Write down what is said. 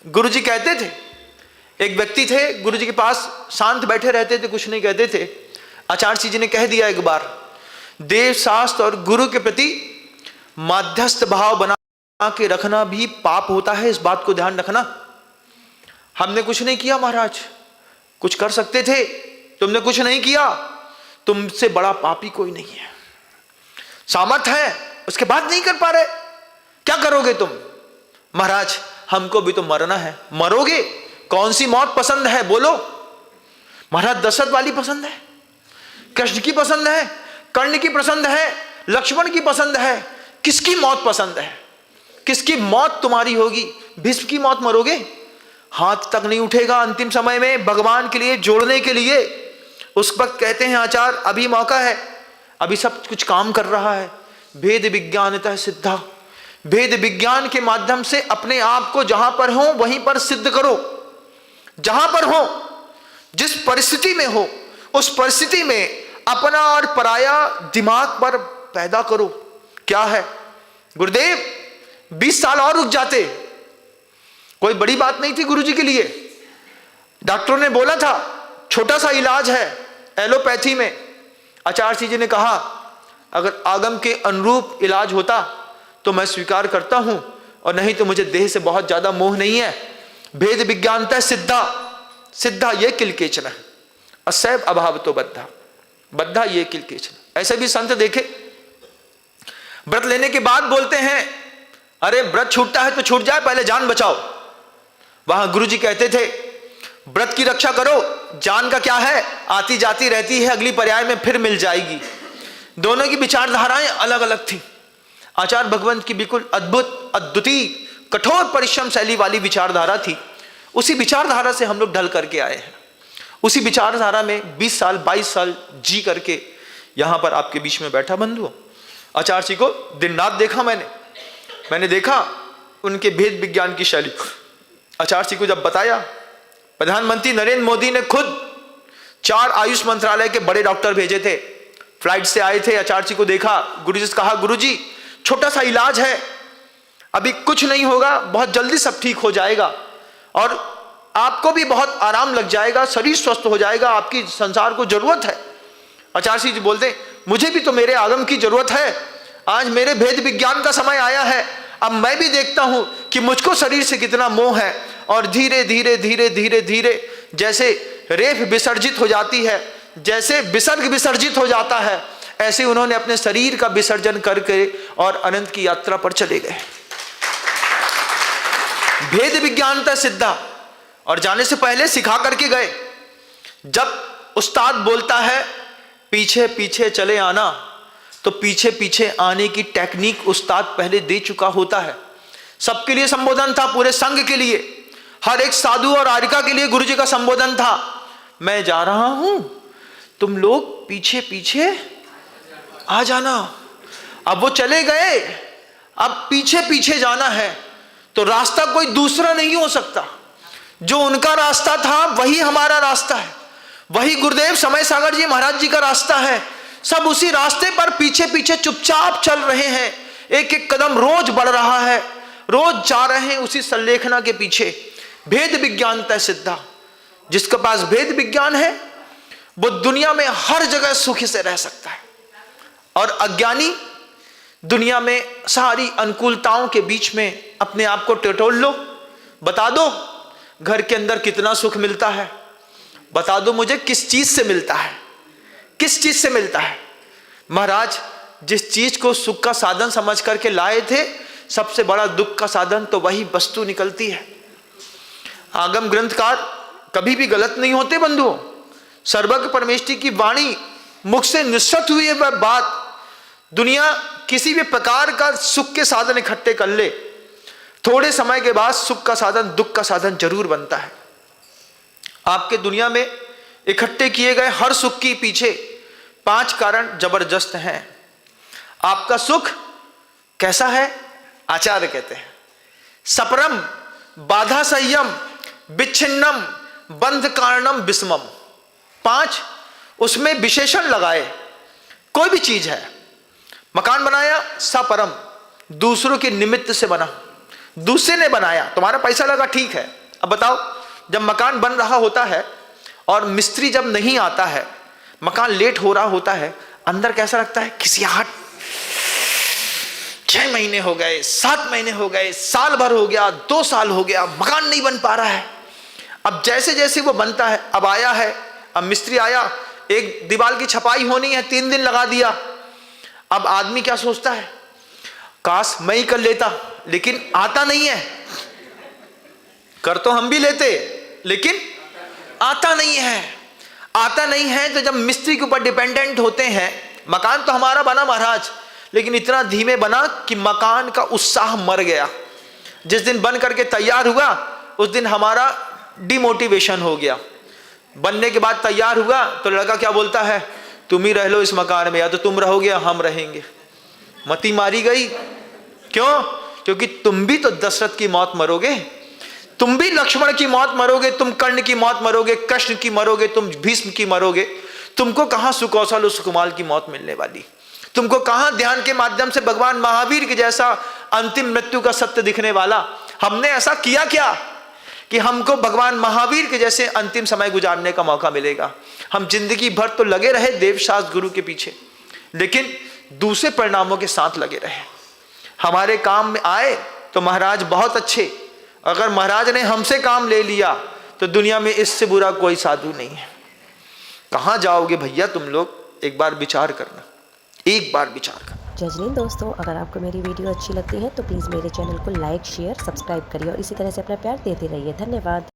गुरुजी कहते थे, एक व्यक्ति थे गुरुजी के पास, शांत बैठे रहते थे, कुछ नहीं कहते थे। आचार्य जी ने कह दिया एक बार, देव शास्त्र और गुरु के प्रति माध्यस्थ भाव बना के रखना भी पाप होता है, इस बात को ध्यान रखना। हमने कुछ नहीं किया महाराज, कुछ कर सकते थे, तुमने कुछ नहीं किया, तुमसे बड़ा पापी कोई नहीं है। सामर्थ्य है, उसके बाद नहीं कर पा रहे, क्या करोगे तुम? महाराज हमको भी तो मरना है। मरोगे? कौन सी मौत पसंद है बोलो? महाराज दशरथ वाली पसंद है, कृष्ण की पसंद है, कर्ण की पसंद है, लक्ष्मण की पसंद है, किसकी मौत पसंद है? किसकी मौत तुम्हारी होगी? भीष्म की मौत मरोगे? हाथ तक नहीं उठेगा अंतिम समय में भगवान के लिए जोड़ने के लिए। उस वक्त कहते हैं आचार्य अभी मौका है, अभी सब कुछ काम कर रहा है। भेद विज्ञानतः सिद्धा, भेद विज्ञान के माध्यम से अपने आप को जहां पर हो वहीं पर सिद्ध करो। जहां पर हो, जिस परिस्थिति में हो, उस परिस्थिति में अपना और पराया दिमाग पर पैदा करो। क्या है गुरुदेव, 20 साल और रुक जाते, कोई बड़ी बात नहीं थी गुरुजी के लिए। डॉक्टरों ने बोला था छोटा सा इलाज है एलोपैथी में। आचार्य जी ने कहा अगर आगम के अनुरूप इलाज होता तो मैं स्वीकार करता हूं, और नहीं तो मुझे देह से बहुत ज्यादा मोह नहीं है। भेद विज्ञानतः सिद्धा, सिद्धा ये किलकेचन है, असैव अभाव तो बद्धा, बद्धा ये किलकेचन। ऐसे भी संत देखे व्रत लेने के बाद बोलते हैं अरे व्रत छूटता है तो छूट जाए, पहले जान बचाओ। वहां गुरुजी कहते थे व्रत की रक्षा करो, जान का क्या है, आती जाती रहती है, अगली पर्याय में फिर मिल जाएगी। दोनों की विचारधाराएं अलग अलग थी। आचार्य भगवंत की बिल्कुल अद्भुत, अद्वितीय, कठोर परिश्रम शैली वाली विचारधारा थी। उसी विचारधारा से हम लोग ढल करके आए हैं। उसी विचारधारा में 20 साल 22 साल जी करके यहां पर आपके बीच में बैठा बंधुओं। आचार्य जी को दिन रात देखा मैंने देखा उनके भेद विज्ञान की शैली। आचार्य जी को जब बताया, प्रधानमंत्री नरेंद्र मोदी ने खुद 4 आयुष मंत्रालय के बड़े डॉक्टर भेजे थे, फ्लाइट से आए थे। आचार्य जी को देखा, गुरुजी से कहा गुरुजी छोटा सा इलाज है, अभी कुछ नहीं होगा, बहुत जल्दी सब ठीक हो जाएगा और आपको भी बहुत आराम लग जाएगा, शरीर स्वस्थ हो जाएगा, आपकी संसार को जरूरत है। आचार्य जी बोलते मुझे भी तो मेरे आगम की जरूरत है, आज मेरे भेद विज्ञान का समय आया है। अब मैं भी देखता हूं कि मुझको शरीर से कितना मोह है, और धीरे धीरे धीरे धीरे धीरे जैसे रेफ विसर्जित हो जाती है, जैसे विसर्ग विसर्जित हो जाता है, ऐसे उन्होंने अपने शरीर का विसर्जन करके और अनंत की यात्रा पर चले गए। भेद विज्ञानतः सिद्धा, और जाने से पहले सिखा करके गए। जब उस्ताद बोलता है पीछे पीछे चले आना, तो पीछे पीछे आने की टेक्निक उस्ताद पहले दे चुका होता है। सबके लिए संबोधन था, पूरे संघ के लिए, हर एक साधु और आरिका के लिए गुरुजी का संबोधन था, मैं जा रहा हूं, तुम लोग पीछे पीछे आ जाना। अब वो चले गए, अब पीछे पीछे जाना है, तो रास्ता कोई दूसरा नहीं हो सकता। जो उनका रास्ता था वही हमारा रास्ता है, वही गुरुदेव समय सागर जी महाराज जी का रास्ता है। सब उसी रास्ते पर पीछे पीछे चुपचाप चल रहे हैं, एक एक कदम रोज बढ़ रहा है, रोज जा रहे हैं उसी संलेखना के पीछे। भेद विज्ञानतः सिद्धा, जिसके पास भेद विज्ञान है वो दुनिया में हर जगह सुखी से रह सकता है, और अज्ञानी दुनिया में सारी अनुकूलताओं के बीच में अपने आप को टटोल लो। बता दो घर के अंदर कितना सुख मिलता है, बता दो मुझे किस चीज से मिलता है, किस चीज से मिलता है। महाराज जिस चीज को सुख का साधन समझ करके लाए थे, सबसे बड़ा दुख का साधन तो वही वस्तु निकलती है। आगम ग्रंथकार कभी भी गलत नहीं होते बंधुओं। सर्वज्ञ परमेष्ठी की वाणी मुख से निश्चित हुई है वह बात, दुनिया किसी भी प्रकार का सुख के साधन इकट्ठे कर ले, थोड़े समय के बाद सुख का साधन दुख का साधन जरूर बनता है। आपके दुनिया में इकट्ठे किए गए हर सुख के पीछे 5 कारण जबरदस्त हैं। आपका सुख कैसा है? आचार्य कहते हैं सपरम बाधा संयम विच्छिन्नम बंध कारणम विषमम। 5 उसमें विशेषण लगाए। कोई भी चीज है, मकान बनाया सपरम, दूसरों के निमित्त से बना, दूसरे ने बनाया, तुम्हारा पैसा लगा, ठीक है। अब बताओ, जब मकान बन रहा होता है और मिस्त्री जब नहीं आता है, मकान लेट हो रहा होता है, अंदर कैसा लगता है? खिसियाहट। 6 महीने हो गए, 7 महीने हो गए, साल भर हो गया, 2 साल हो गया, मकान नहीं बन पा रहा है। अब जैसे जैसे वो बनता है, अब आया है, अब मिस्त्री आया, एक दीवार की छपाई होनी है, 3 दिन लगा दिया। अब आदमी क्या सोचता है? काश मैं ही कर लेता, लेकिन आता नहीं है। कर तो हम भी लेते, लेकिन आता नहीं है। आता नहीं है तो जब मिस्त्री के ऊपर डिपेंडेंट होते हैं, मकान तो हमारा बना महाराज, लेकिन इतना धीमे बना कि मकान का उत्साह मर गया। जिस दिन बन करके तैयार हुआ, उस दिन हमारा डिमोटिवेशन हो गया। बनने के बाद तैयार हुआ तो लड़का क्या बोलता है? तुम ही रह लो इस मकान में, या तो तुम रहोगे या हम रहेंगे। मती मारी गई। क्यों? क्योंकि तुम भी तो दशरथ की मौत मरोगे, तुम भी लक्ष्मण की मौत मरोगे, तुम कर्ण की मौत मरोगे, कृष्ण की मरोगे, तुम भीष्म की मरोगे। तुमको कहां सुकौशल और सुकुमाल की मौत मिलने वाली? तुमको कहां ध्यान के माध्यम से भगवान महावीर के जैसा अंतिम मृत्यु का सत्य दिखने वाला? हमने ऐसा किया क्या कि हमको भगवान महावीर के जैसे अंतिम समय गुजारने का मौका मिलेगा? हम जिंदगी भर तो लगे रहे देवशास्त्र गुरु के पीछे, लेकिन दूसरे परिणामों के साथ लगे रहे। हमारे काम में आए तो महाराज बहुत अच्छे, अगर महाराज ने हमसे काम ले लिया तो दुनिया में इससे बुरा कोई साधु नहीं है। कहां जाओगे भैया तुम लोग? एक बार विचार करना, एक बार विचार करना। जज नहीं दोस्तों, अगर आपको मेरी वीडियो अच्छी लगती है तो प्लीज़ मेरे चैनल को लाइक, शेयर, सब्सक्राइब करिए और इसी तरह से अपना प्यार देते रहिए। धन्यवाद।